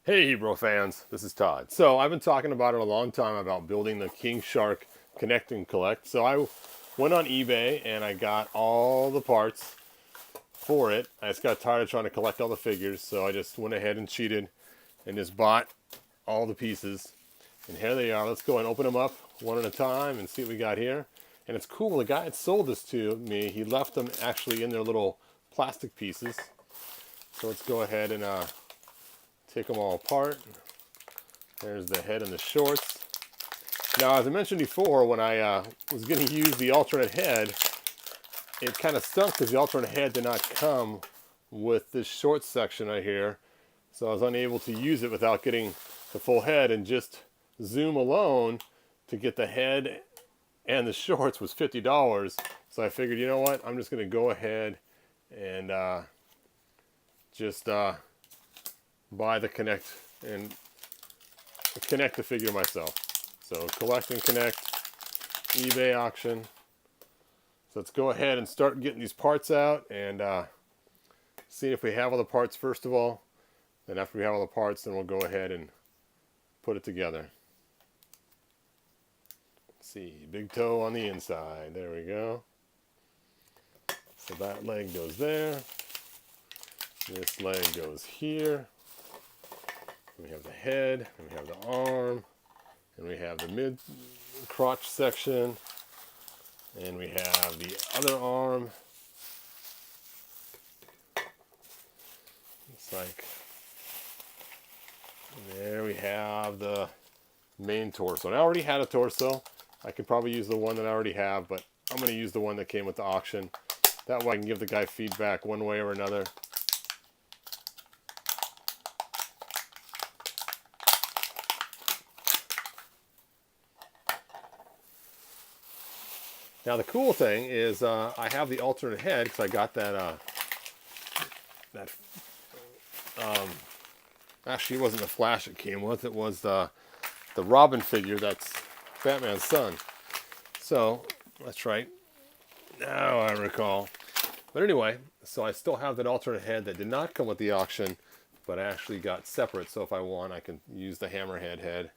Hey Hebrew fans, this is Todd. So I've been talking about it a long time about building the King Shark Connect and Collect. So I went on eBay and I got all the parts for it. I just got tired of trying to collect all the figures, so I just went ahead and cheated and just bought all the pieces. And here they are. Let's go and open them up one at a time and see what we got here. And it's cool, the guy that sold this to me, he left them actually in their little plastic pieces. So let's go ahead and take them all apart. There's the head and the shorts. Now, as I mentioned before, when I was going to use the alternate head, it kind of stunk because the alternate head did not come with this short section right here. So I was unable to use it without getting the full head, and just Zoom alone to get the head and the shorts was $50. So I figured, you know what, I'm just going to go ahead and just buy the Connect and connect the figure myself. So collect and connect, eBay auction. So let's go ahead and start getting these parts out and see if we have all the parts first of all. Then after we have all the parts, then we'll go ahead and put it together. Let's see, big toe on the inside. There we go. So that leg goes there. This leg goes here. We have the head, and we have the arm, and we have the mid crotch section, and we have the other arm. It's like, there we have the main torso. And I already had a torso. I could probably use the one that I already have, but I'm going to use the one that came with the auction. That way I can give the guy feedback one way or another. Now the cool thing is I have the alternate head because I got that, actually it wasn't the Flash it came with, it was the Robin figure that's Batman's son. So, that's right, now I recall. But anyway, so I still have that alternate head that did not come with the auction, but actually got separate, so if I want I can use the Hammerhead head,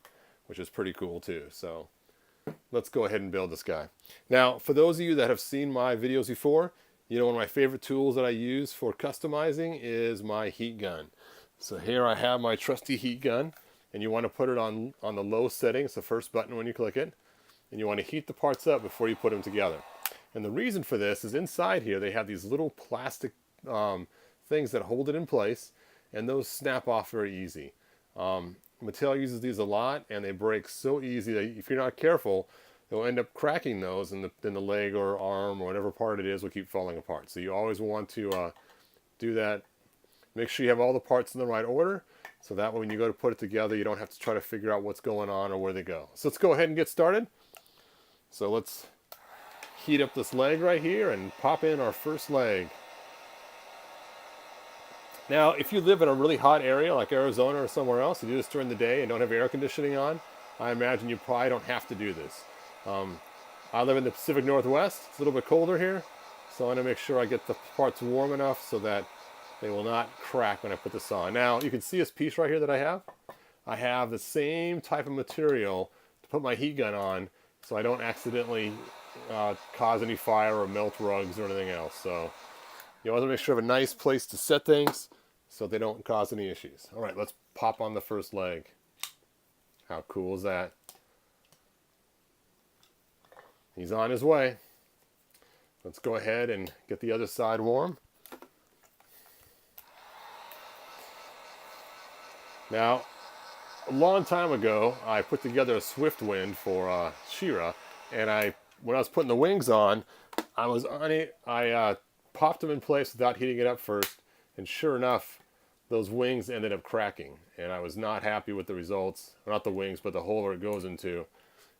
which is pretty cool too. So let's go ahead and build this guy. Now, for those of you that have seen my videos before, you know one of my favorite tools that I use for customizing is my heat gun. So here I have my trusty heat gun, and you want to put it on the low setting. It's the first button when you click it, and you want to heat the parts up before you put them together. And the reason for this is inside here they have these little plastic things that hold it in place, and those snap off very easy. Mattel uses these a lot, and they break so easy that if you're not careful, they'll end up cracking those, and then the leg or arm or whatever part it is will keep falling apart. So you always want to do that. Make sure you have all the parts in the right order, so that way when you go to put it together, you don't have to try to figure out what's going on or where they go. So let's go ahead and get started. So let's heat up this leg right here and pop in our first leg. Now, if you live in a really hot area like Arizona or somewhere else, you do this during the day and don't have air conditioning on, I imagine you probably don't have to do this. I live in the Pacific Northwest. It's a little bit colder here, so I want to make sure I get the parts warm enough so that they will not crack when I put this on. Now, you can see this piece right here that I have. I have the same type of material to put my heat gun on so I don't accidentally cause any fire or melt rugs or anything else. So you want to make sure you have a nice place to set things so they don't cause any issues. All right, let's pop on the first leg. How cool is that? He's on his way. Let's go ahead and get the other side warm. Now, a long time ago, I put together a Swift Wind for She-Ra, and when I was putting the wings on, I popped them in place without heating it up first, and sure enough, those wings ended up cracking, and I was not happy with the results. Not the wings, but the hole where it goes into,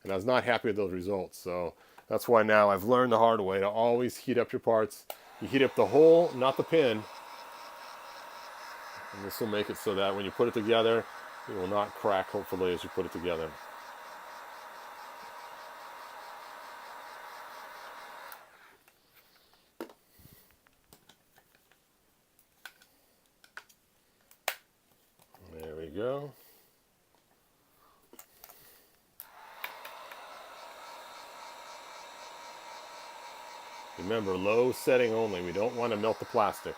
and I was not happy with those results. So that's why now I've learned the hard way to always heat up your parts. You heat up the hole, not the pin, and this will make it so that when you put it together, it will not crack, hopefully, as you put it together. we go. Remember, low setting only. We don't want to melt the plastic.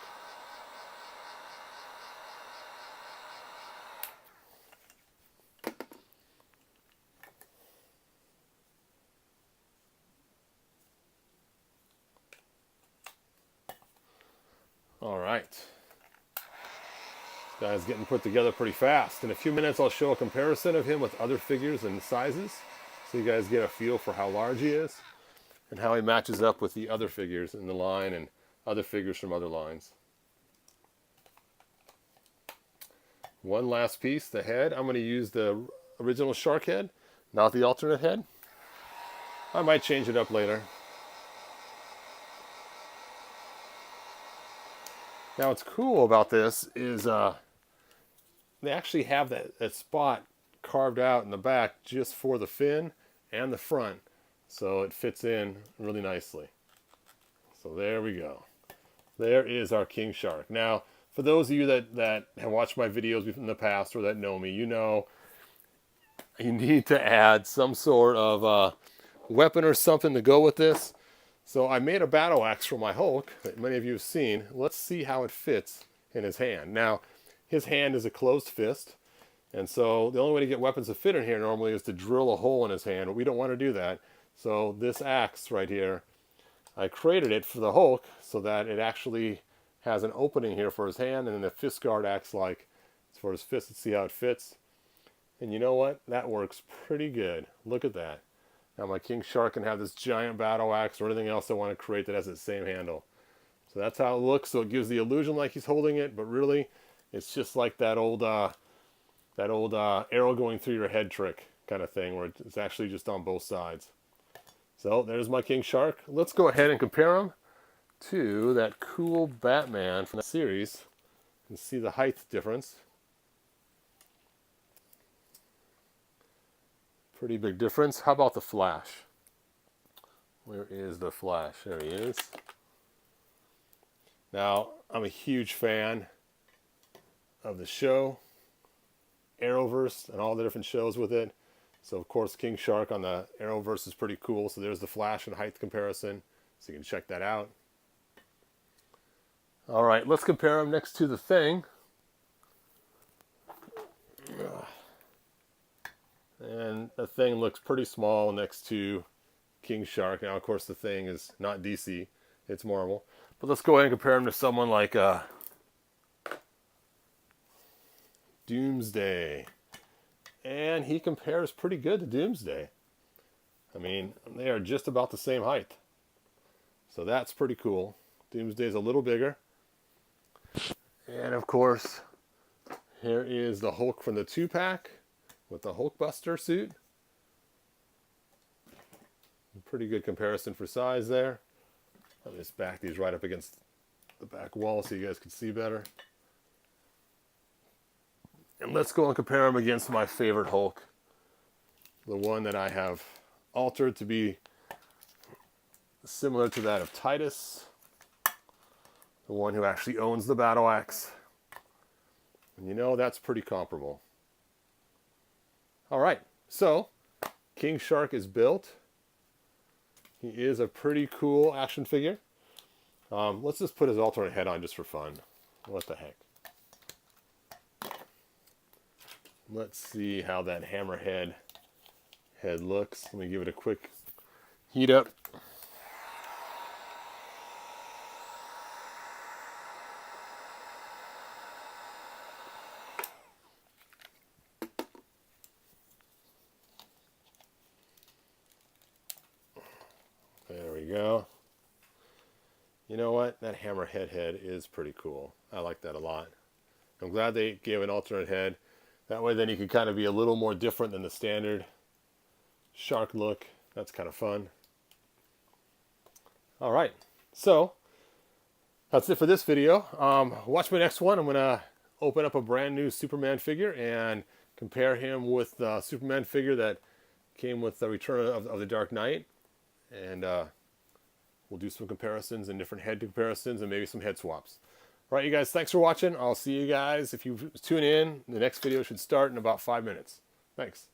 All right. This guy's getting put together pretty fast. In a few minutes, I'll show a comparison of him with other figures and sizes, so you guys get a feel for how large he is and how he matches up with the other figures in the line and other figures from other lines. One last piece, the head. I'm going to use the original shark head, not the alternate head. I might change it up later. Now what's cool about this is they actually have that spot carved out in the back just for the fin and the front, so it fits in really nicely. So there we go. There is our king shark. Now, for those of you that have watched my videos in the past or that know me, you know you need to add some sort of weapon or something to go with this. So I made a battle axe for my Hulk that many of you have seen. Let's see how it fits in his hand. Now, his hand is a closed fist, and so the only way to get weapons to fit in here normally is to drill a hole in his hand, but we don't want to do that. So this axe right here, I created it for the Hulk so that it actually has an opening here for his hand, and then the fist guard acts like it's for his fist. Let's see how it fits. And you know what? That works pretty good. Look at that. Now my king shark can have this giant battle axe or anything else I want to create that has the same handle. So that's how it looks. So it gives the illusion like he's holding it, but really it's just like that old arrow going through your head trick kind of thing, where it's actually just on both sides. So there's my king shark. Let's go ahead and compare him to that cool Batman from the series and see the height difference. Pretty big difference. How about the Flash? Where is the Flash? There he is. Now, I'm a huge fan of the show, Arrowverse, and all the different shows with it. So, of course, King Shark on the Arrowverse is pretty cool. So there's the Flash and height comparison. So you can check that out. All right, let's compare him next to the Thing. And the Thing looks pretty small next to King Shark. Now, of course, the Thing is not DC. It's Marvel. But let's go ahead and compare him to someone like Doomsday. And he compares pretty good to Doomsday. I mean, they are just about the same height. So that's pretty cool. Doomsday's a little bigger. And, of course, here is the Hulk from the 2-pack. With the Hulkbuster suit. Pretty good comparison for size there. I'll just back these right up against the back wall so you guys can see better. And let's go and compare them against my favorite Hulk. The one that I have altered to be similar to that of Titus. The one who actually owns the battle axe. And you know, that's pretty comparable. All right, so King Shark is built. He is a pretty cool action figure. Let's just put his alternate head on just for fun. What the heck? Let's see how that hammerhead head looks. Let me give it a quick heat up. There we go. You know what? That hammerhead head is pretty cool. I like that a lot. I'm glad they gave an alternate head. That way then you can kind of be a little more different than the standard shark look. That's kind of fun. All right. So that's it for this video. Watch my next one. I'm going to open up a brand new Superman figure and compare him with the Superman figure that came with the Return of the Dark Knight. And we'll do some comparisons and different head comparisons and maybe some head swaps. All right, you guys, thanks for watching. I'll see you guys. If you tune in, the next video should start in about 5 minutes. Thanks.